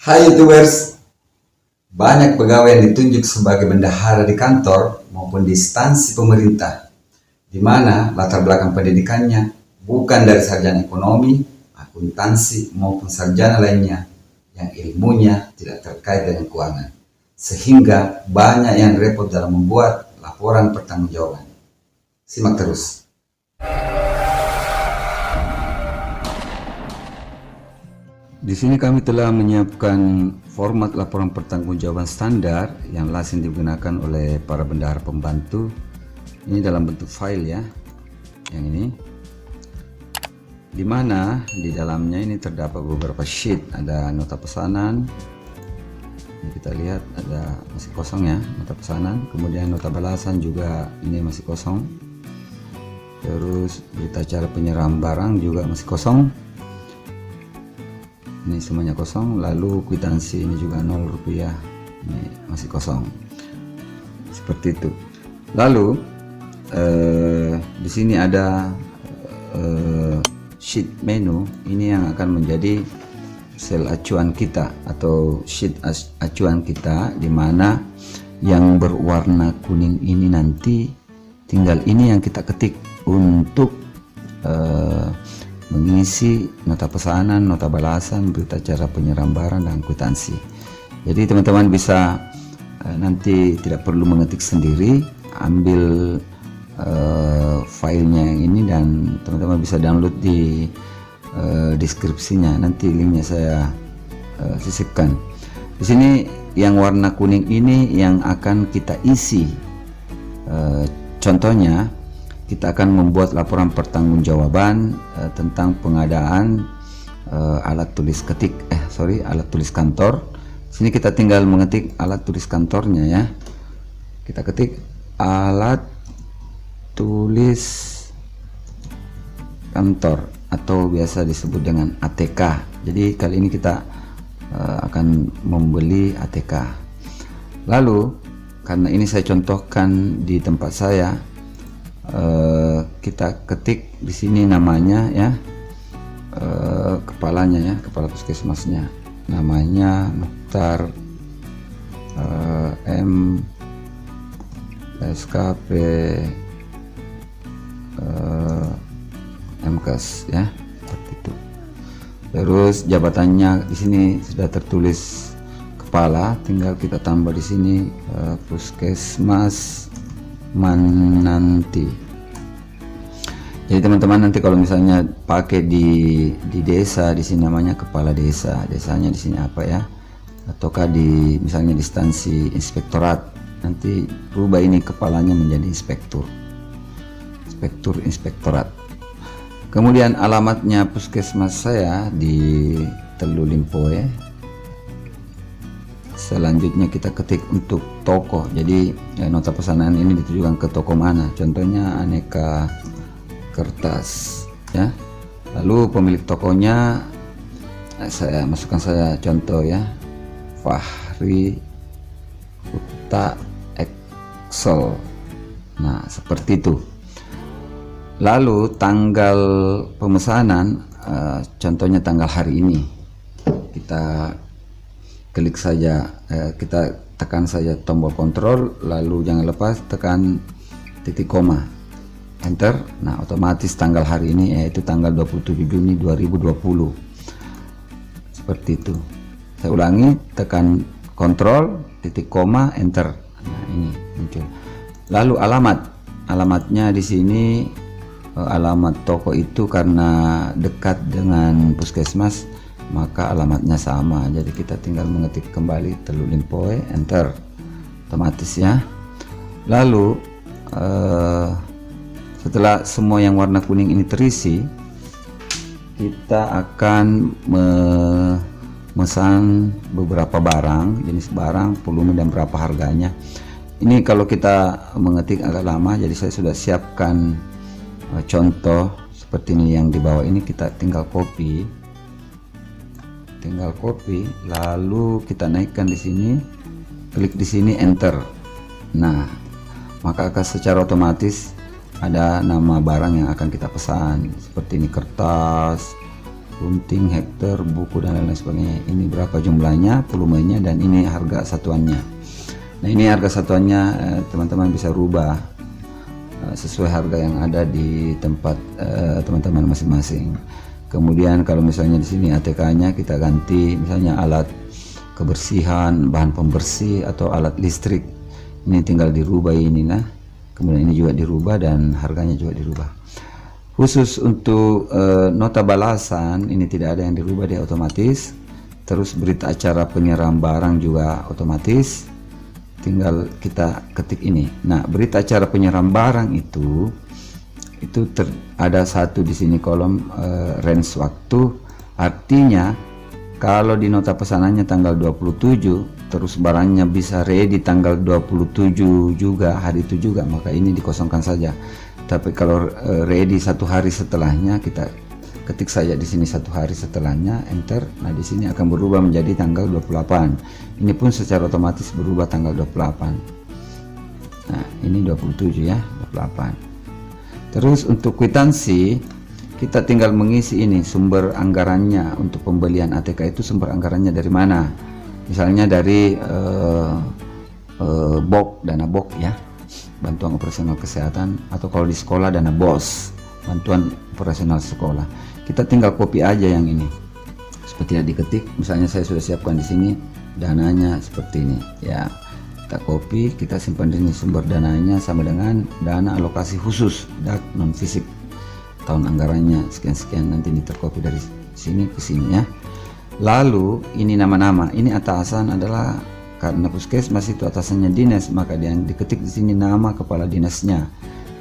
Hai YouTubers, banyak pegawai yang ditunjuk sebagai bendahara di kantor maupun di instansi pemerintah, di mana latar belakang pendidikannya bukan dari sarjana ekonomi, akuntansi maupun sarjana lainnya yang ilmunya tidak terkait dengan keuangan. Sehingga banyak yang repot dalam membuat laporan pertanggungjawaban. Simak terus. Di sini kami telah menyiapkan format laporan pertanggungjawaban standar yang lazim digunakan oleh para bendahara pembantu. Ini dalam bentuk file ya, yang ini, di mana di dalamnya ini terdapat beberapa sheet. Ada nota pesanan, ini kita lihat ada masih kosong ya, nota pesanan. Kemudian nota balasan juga ini masih kosong. Terus berita acara penyerahan barang juga masih kosong. Ini semuanya kosong. Lalu kwitansi ini juga 0 rupiah, ini masih kosong, seperti itu. Lalu di sini ada sheet menu, ini yang akan menjadi sel acuan kita atau sheet acuan kita, dimana yang berwarna kuning ini nanti tinggal ini yang kita ketik untuk mengisi nota pesanan, nota balasan, berita acara penyerahan barang, dan kwitansi. Jadi teman-teman bisa nanti tidak perlu mengetik sendiri, ambil filenya yang ini dan teman-teman bisa download di deskripsinya. Nanti linknya saya sisipkan. Di sini yang warna kuning ini yang akan kita isi. Contohnya, kita akan membuat laporan pertanggungjawaban tentang pengadaan alat tulis alat tulis kantor. Sini kita tinggal mengetik alat tulis kantornya ya. Kita ketik alat tulis kantor atau biasa disebut dengan ATK. Jadi kali ini kita akan membeli ATK. Lalu karena ini saya contohkan di tempat saya, kita ketik di sini namanya ya, kepalanya ya, kepala puskesmasnya namanya Mukhtar M SKP MKes ya, seperti itu. Terus jabatannya di sini sudah tertulis kepala, tinggal kita tambah di sini puskesmas Mananti. Jadi teman-teman nanti kalau misalnya pakai di desa, di sini namanya kepala desa, desanya di sini apa ya, ataukah di misalnya di instansi inspektorat, nanti rubah ini kepalanya menjadi inspektorat. Kemudian alamatnya puskesmas saya di Telu Limpoe. Selanjutnya kita ketik untuk toko. Jadi nota pesanan ini ditujukan ke toko mana, contohnya Aneka Kertas ya. Lalu pemilik tokonya saya masukkan saya contoh ya, Fahri Huta Excel. Nah seperti itu. Lalu tanggal pemesanan, contohnya tanggal hari ini, kita klik saja, kita tekan saja tombol kontrol, lalu jangan lepas tekan titik koma, enter. Nah otomatis tanggal hari ini yaitu tanggal 27 Juni 2020, seperti itu. Saya ulangi, tekan kontrol titik koma, enter. Nah ini muncul. Lalu alamatnya di sini, alamat toko itu karena dekat dengan puskesmas maka alamatnya sama, jadi kita tinggal mengetik kembali Telu Limpoe, enter, otomatis ya. Lalu setelah semua yang warna kuning ini terisi, kita akan memesan beberapa barang, jenis barang, volume dan berapa harganya. Ini kalau kita mengetik agak lama, jadi saya sudah siapkan contoh seperti ini yang di bawah ini. Kita tinggal copy, lalu kita naikkan di sini, klik di sini, enter. Nah maka akan secara otomatis ada nama barang yang akan kita pesan, seperti ini kertas, gunting, hektar, buku dan lain sebagainya. Ini berapa jumlahnya, volumenya, dan ini harga satuannya. Nah ini harga satuannya teman-teman bisa rubah sesuai harga yang ada di tempat teman-teman masing-masing. Kemudian kalau misalnya di sini ATK-nya kita ganti misalnya alat kebersihan, bahan pembersih atau alat listrik, ini tinggal dirubah ini. Nah kemudian ini juga dirubah dan harganya juga dirubah. Khusus untuk nota balasan ini tidak ada yang dirubah, dia otomatis. Terus berita acara penyiram barang juga otomatis, tinggal kita ketik ini. Nah berita acara penyiram barang itu ada satu di sini kolom range waktu, artinya kalau di nota pesanannya tanggal 27 terus barangnya bisa ready tanggal 27 juga, hari itu juga, maka ini dikosongkan saja. Tapi kalau ready satu hari setelahnya, kita ketik saja di sini satu hari setelahnya, enter. Nah di sini akan berubah menjadi tanggal 28. Ini pun secara otomatis berubah tanggal 28. Nah ini 27 ya, 28. Terus untuk kwitansi kita tinggal mengisi ini sumber anggarannya. Untuk pembelian ATK itu sumber anggarannya dari mana? Misalnya dari dana BOK ya, bantuan operasional kesehatan, atau kalau di sekolah dana BOS, bantuan operasional sekolah. Kita tinggal copy aja yang ini seperti yang diketik. Misalnya saya sudah siapkan di sini dananya seperti ini ya, kita copy, kita simpan di sini sumber dananya sama dengan dana alokasi khusus DAK non fisik, tahun anggarannya sekian-sekian, nanti ini tercopy dari sini ke sini ya. Lalu ini nama-nama, ini atasan adalah karena puskesmas itu atasannya dinas, maka yang diketik di sini nama kepala dinasnya,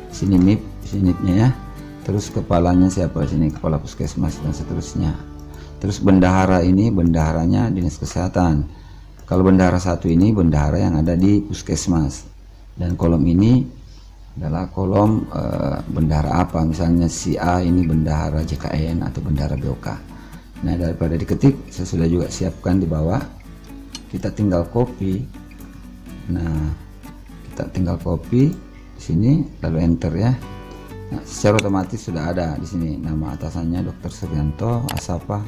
sini NIP, sini NIP-nya ya. Terus kepalanya siapa, sini kepala puskesmas dan seterusnya. Terus bendahara ini bendaharanya dinas kesehatan. Kalau bendahara satu ini bendahara yang ada di puskesmas, dan kolom ini adalah kolom bendahara apa, misalnya si A ini bendahara JKN atau bendahara BOK. Nah daripada diketik, saya sudah juga siapkan di bawah, kita tinggal copy. Nah kita tinggal copy di sini lalu enter ya. Nah, secara otomatis sudah ada di sini nama atasannya Dr. Suryanto, Asapa,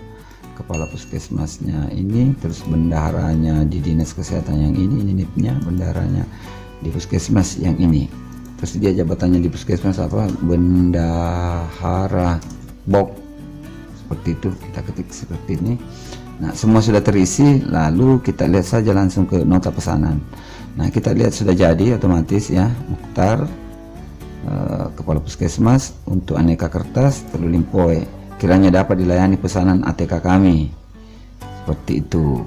kepala puskesmasnya ini, terus bendaharanya di dinas kesehatan yang ini NIP-nya, bendaharanya di puskesmas yang ini. Terus dia jabatannya di puskesmas apa, bendahara BOK, seperti itu kita ketik seperti ini. Nah semua sudah terisi, lalu kita lihat saja langsung ke nota pesanan. Nah kita lihat sudah jadi otomatis ya, Mukhtar kepala puskesmas untuk aneka kertas Teluk Limpoe, kiranya dapat dilayani pesanan ATK kami, seperti itu.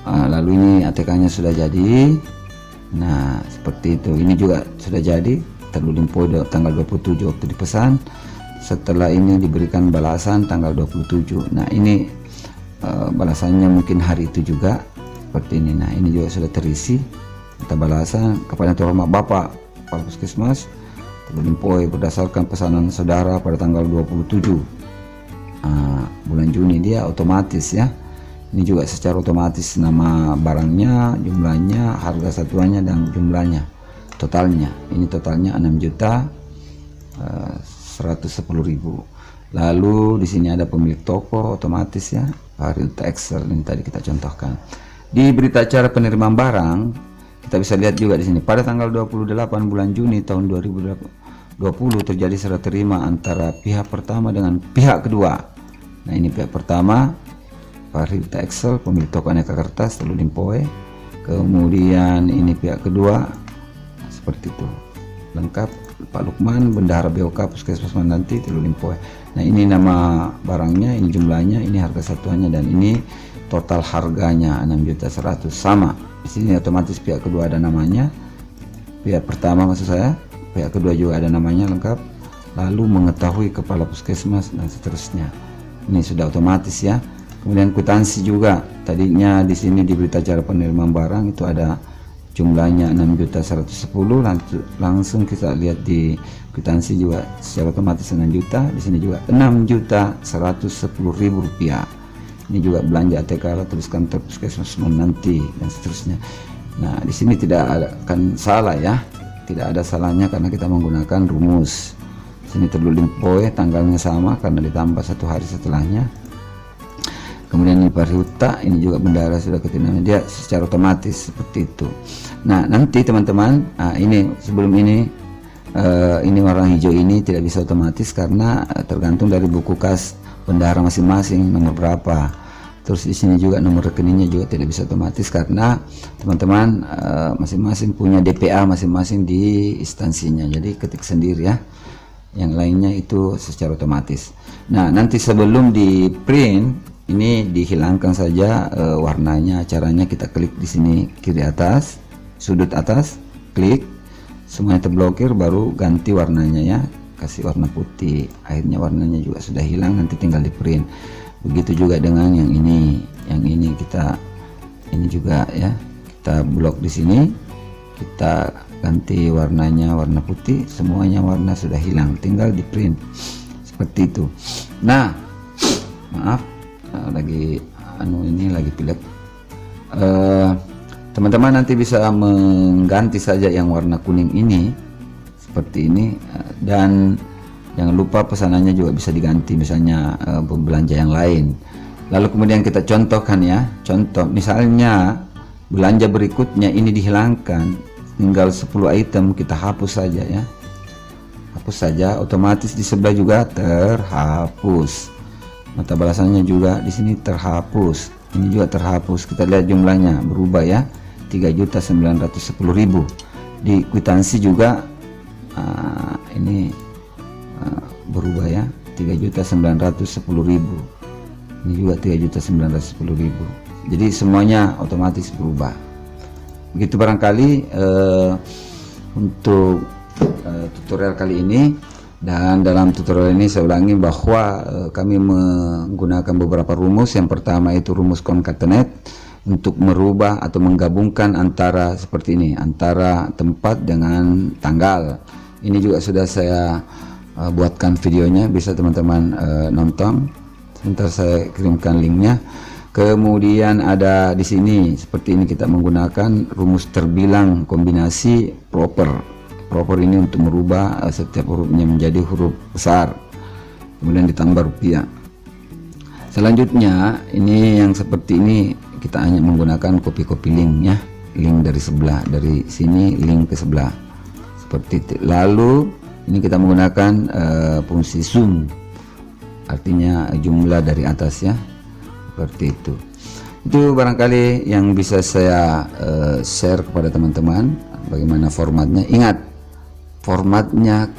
Lalu ini ATK-nya sudah jadi. Nah seperti itu, ini juga sudah jadi, Teluk Limpoe tanggal 27 waktu dipesan. Setelah ini diberikan balasan tanggal 27. Nah ini balasannya mungkin hari itu juga, seperti ini. Nah ini juga sudah terisi, kita balasan kepada terhormat Bapak kepala puskesmas Teluk Limpoe berdasarkan pesanan saudara pada tanggal 27 bulan Juni. Dia otomatis ya, ini juga secara otomatis nama barangnya, jumlahnya, harga satuannya, dan jumlahnya, totalnya. Ini totalnya 6.110.000. Lalu di sini ada pemilik toko otomatis ya, Fahril Excel, ini tadi kita contohkan. Di berita acara penerimaan barang kita bisa lihat juga di sini pada tanggal 28 bulan Juni tahun 2020 terjadi serah terima antara pihak pertama dengan pihak kedua. Nah ini pihak pertama Fahril Excel, pemilik toko aneka kertas Teluk Limpoe. Kemudian ini pihak kedua, seperti itu lengkap, Pak Lukman, bendahara BOK Puskesmas Mandanti Teluk Limpoe. Nah ini nama barangnya, ini jumlahnya, ini harga satuannya, dan ini total harganya 6.100.000 sama. Di sini otomatis pihak kedua ada namanya, pihak pertama maksud saya, pihak kedua juga ada namanya lengkap, lalu mengetahui kepala puskesmas dan seterusnya. Ini sudah otomatis ya. Kemudian kwitansi juga, tadinya di sini di berita acara penerimaan barang itu ada jumlahnya 6.110.000, langsung kita lihat di kwitansi juga secara otomatis 6 juta. Di sini juga 6.110.000 rupiah. Ini juga belanja ATK, tuliskan puskesmas nanti dan seterusnya. Nah di sini tidak akan salah ya, tidak ada salahnya karena kita menggunakan rumus Sini tertulis poe, tanggalnya sama karena ditambah 1 hari setelahnya. Kemudian ini parihuta, ini juga bendara sudah ketindakan, dia secara otomatis seperti itu. Nah nanti teman-teman, ini sebelum ini warna hijau ini tidak bisa otomatis karena tergantung dari buku kas bendahara masing-masing nomor berapa. Terus di sini juga nomor rekeningnya juga tidak bisa otomatis karena teman-teman masing-masing punya DPA masing-masing di instansinya. Jadi ketik sendiri ya. Yang lainnya itu secara otomatis. Nah nanti sebelum di print ini dihilangkan saja warnanya. Caranya kita klik di sini kiri atas, sudut atas, klik, semuanya terblokir, baru ganti warnanya ya, kasih warna putih. Akhirnya warnanya juga sudah hilang, nanti tinggal di print. Begitu juga dengan yang ini kita ini juga ya, kita blok di sini, kita ganti warnanya warna putih, semuanya warna sudah hilang, tinggal di print seperti itu. Nah maaf, lagi lagi pilek. Teman-teman nanti bisa mengganti saja yang warna kuning ini seperti ini, dan jangan lupa pesanannya juga bisa diganti, misalnya belanja yang lain. Lalu kemudian kita contohkan ya, contoh misalnya belanja berikutnya ini dihilangkan, tinggal 10 item, kita hapus saja ya, hapus saja, otomatis di sebelah juga terhapus. Mata balasannya juga di sini terhapus, ini juga terhapus. Kita lihat jumlahnya berubah ya, 3.910.000. Di kwitansi juga ini berubah ya, 3.910.000. Ini juga 3.910.000. Jadi semuanya otomatis berubah. Begitu barangkali untuk tutorial kali ini. Dan dalam tutorial ini saya ulangi bahwa kami menggunakan beberapa rumus. Yang pertama itu rumus concatenate untuk merubah atau menggabungkan antara seperti ini, antara tempat dengan tanggal. Ini juga sudah saya buatkan videonya, bisa teman-teman nonton. Sebentar saya kirimkan linknya. Kemudian ada di sini seperti ini, kita menggunakan rumus terbilang kombinasi proper. Proper ini untuk merubah setiap hurufnya menjadi huruf besar, kemudian ditambah rupiah. Selanjutnya ini yang seperti ini kita hanya menggunakan copy link ya, link dari sebelah, dari sini link ke sebelah seperti itu. Lalu ini kita menggunakan fungsi zoom, artinya jumlah dari atas ya, seperti itu. Itu barangkali yang bisa saya share kepada teman-teman, bagaimana formatnya. Ingat, formatnya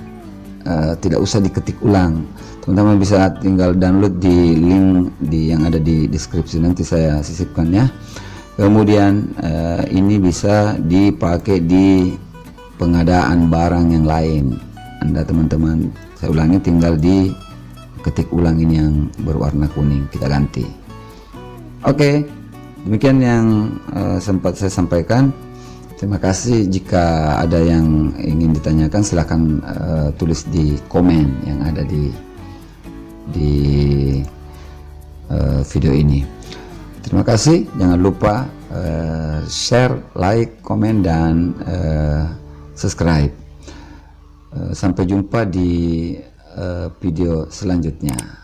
tidak usah diketik ulang, teman-teman bisa tinggal download di link yang ada di deskripsi, nanti saya sisipkan ya. Kemudian ini bisa dipakai di pengadaan barang yang lain. Anda teman-teman, saya ulangi, tinggal di ketik ulang ini yang berwarna kuning, kita ganti. Oke, demikian yang sempat saya sampaikan. Terima kasih. Jika ada yang ingin ditanyakan, silahkan tulis di komen yang ada di video ini. Terima kasih. Jangan lupa share, like, komen, dan subscribe. Sampai jumpa di video selanjutnya.